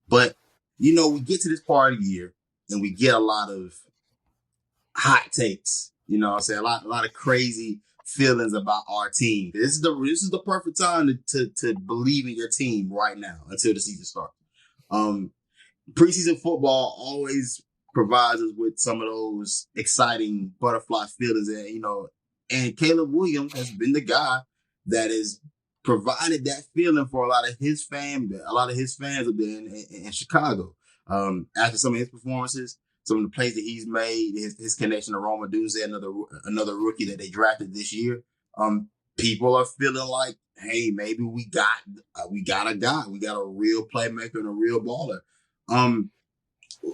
But, we get to this part of the year and we get a lot of hot takes. You know what I'm saying? A lot of crazy feelings about our team. This is the perfect time to believe in your team right now until the season starts. Um, Preseason football always provides us with some of those exciting butterfly feelings, and Caleb Williams has been the guy that has provided that feeling for a lot of his fans up there in Chicago. After some of his performances, some of the plays that he's made, his connection to Roma Dunze, another rookie that they drafted this year. People are feeling like, hey, maybe we got a guy, we got a real playmaker and a real baller. Um,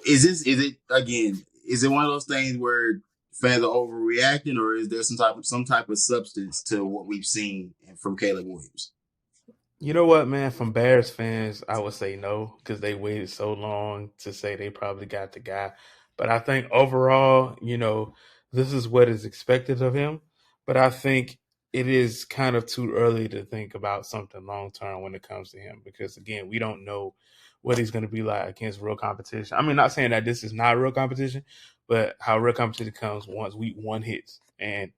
is it one of those things where fans are overreacting, or is there some type of substance to what we've seen from Caleb Williams? You know what, man? From Bears fans, I would say no because they waited so long to say they probably got the guy. But I think overall, this is what is expected of him. But I think it is kind of too early to think about something long term when it comes to him because, again, we don't know what he's going to be like against real competition. I mean, not saying that this is not real competition, but how real competition comes once week one hits. And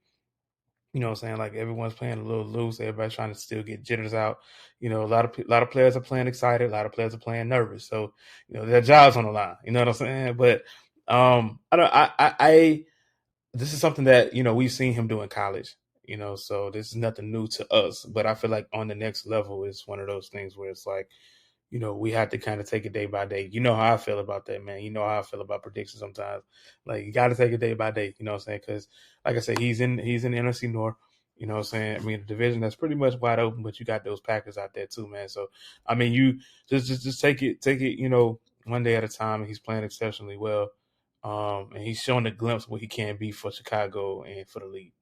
you know what I'm saying? Like everyone's playing a little loose. Everybody's trying to still get jitters out. A lot of players are playing excited. A lot of players are playing nervous. So, their jobs on the line. You know what I'm saying? But I don't. I this is something that we've seen him do in college. So this is nothing new to us. But I feel like on the next level, it's one of those things where it's like we have to kind of take it day by day. You know how I feel about that, man. You know how I feel about predictions sometimes. Like you got to take it day by day. You know what I'm saying? Because like I said, he's in the NFC North. You know what I'm saying? I mean, the division that's pretty much wide open, but you got those Packers out there too, man. So I mean, you just take it. One day at a time. And he's playing exceptionally well, and he's showing a glimpse of what he can be for Chicago and for the league.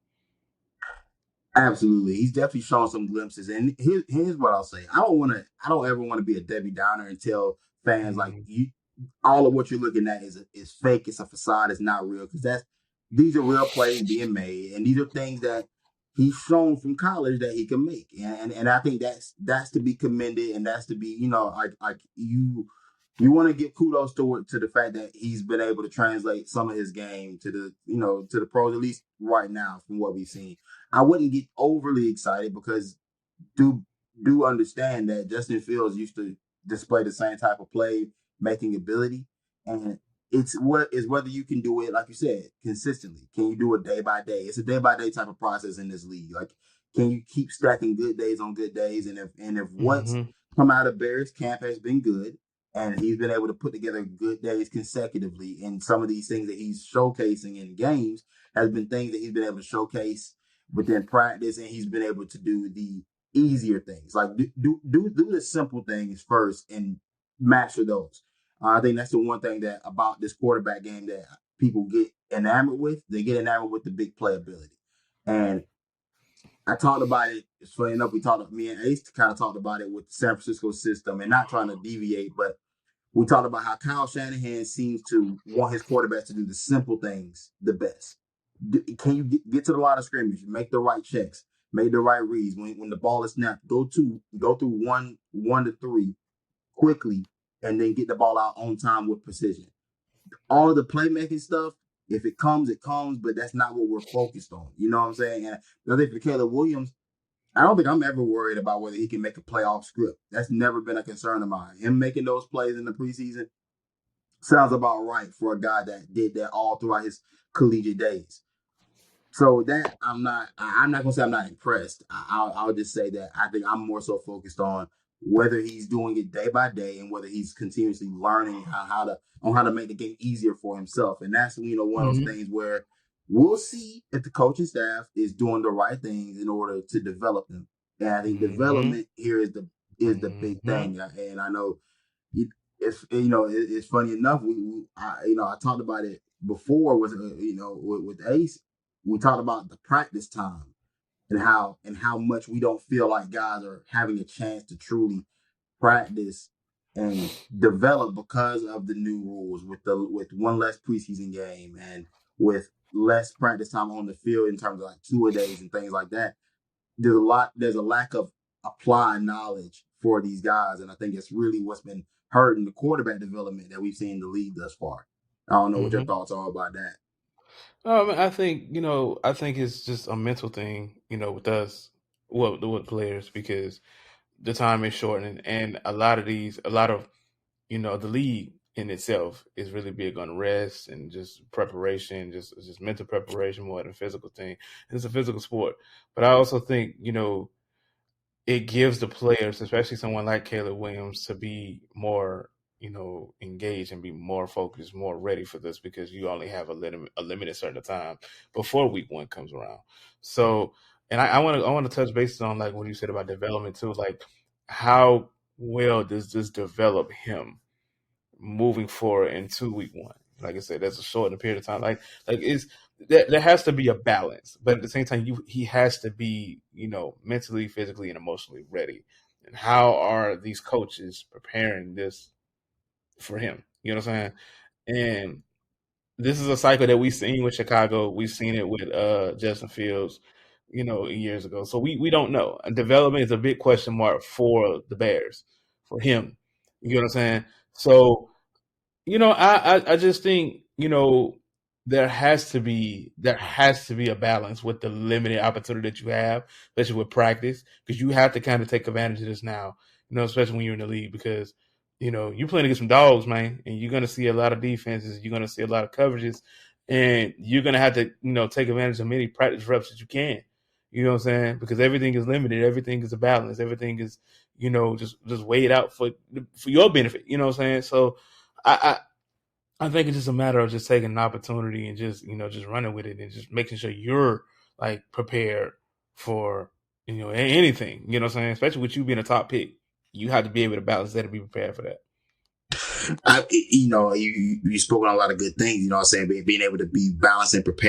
Absolutely, he's definitely shown some glimpses. And here's what I'll say: I don't ever want to be a Debbie Downer and tell fans like Mm-hmm. all of what you're looking at is fake. It's a facade. It's not real because these are real plays being made, and these are things that he's shown from college that he can make. And I think that's to be commended, and that's to be like you want to give kudos to the fact that he's been able to translate some of his game to the pros, at least right now from what we've seen. I wouldn't get overly excited because do do understand that Justin Fields used to display the same type of play making ability, and it's whether you can do it, like you said, consistently. Can you do it day by day? It's a day by day type of process in this league. Like, can you keep stacking good days on good days? And if what's Mm-hmm. come out of Bears camp has been good, and he's been able to put together good days consecutively, and some of these things that he's showcasing in games has been things that he's been able to showcase within practice, and he's been able to do the easier things. Like do the simple things first and master those. I think that's the one thing that about this quarterback game that people get enamored with. They get enamored with the big playability. And I talked about it. It's funny enough, me and Ace kind of talked about it with the San Francisco system, and not trying to deviate, but we talked about how Kyle Shanahan seems to want his quarterbacks to do the simple things the best. Can you get to the line of scrimmage, make the right checks, make the right reads when the ball is snapped? Go through one to three quickly, and then get the ball out on time with precision. All of the playmaking stuff, if it comes, it comes, but that's not what we're focused on. You know what I'm saying? And I think for Caleb Williams, I don't think I'm ever worried about whether he can make a playoff script. That's never been a concern of mine. Him making those plays in the preseason sounds about right for a guy that did that all throughout his collegiate days. So that I'm not gonna say I'm not impressed. I'll just say that I think I'm more so focused on whether he's doing it day by day and whether he's continuously learning how to make the game easier for himself. And that's one of those Mm-hmm. things where we'll see if the coaching staff is doing the right things in order to develop them. And I think Mm-hmm. development here is the big Mm-hmm. thing. And I know it's funny enough. I talked about it before with Ace. We talked about the practice time and how much we don't feel like guys are having a chance to truly practice and develop because of the new rules with one less preseason game and with less practice time on the field in terms of like two a days and things like that. There's a lack of applied knowledge for these guys, and I think it's really what's been hurting the quarterback development that we've seen in the league thus far. I don't know what your Mm-hmm. thoughts are about that. I think I think it's just a mental thing, with us, well, with players, because the time is shortening, and a lot of the league in itself is really big on rest and just preparation, just mental preparation more than physical thing. It's a physical sport, but I also think it gives the players, especially someone like Caleb Williams, to be more, engaged and be more focused, more ready for this, because you only have a limited certain time before week one comes around. So, and I want to touch bases on like what you said about development too, like how well does this develop him moving forward into week one? Like I said, that's a short period of time. Like is there has to be a balance, but at the same time, he has to be mentally, physically, and emotionally ready. And how are these coaches preparing this for him? You know what I'm saying? And this is a cycle that we've seen with Chicago. We've seen it with Justin Fields, years ago. So we don't know. And development is a big question mark for the Bears, for him. You know what I'm saying? So I just think, there has to be a balance with the limited opportunity that you have, especially with practice, because you have to kind of take advantage of this now, especially when you're in the league, because you're playing against some dogs, man, and you're gonna see a lot of defenses, you're gonna see a lot of coverages, and you're gonna have to, take advantage of many practice reps that you can. You know what I'm saying? Because everything is limited, everything is a balance, everything is, just weighed out for your benefit. You know what I'm saying? So I, I think it's just a matter of just taking an opportunity and just just running with it and just making sure you're like prepared for anything. You know what I'm saying? Especially with you being a top pick, you have to be able to balance that and be prepared for that. You spoke on a lot of good things. You know what I'm saying? Being able to be balanced and prepared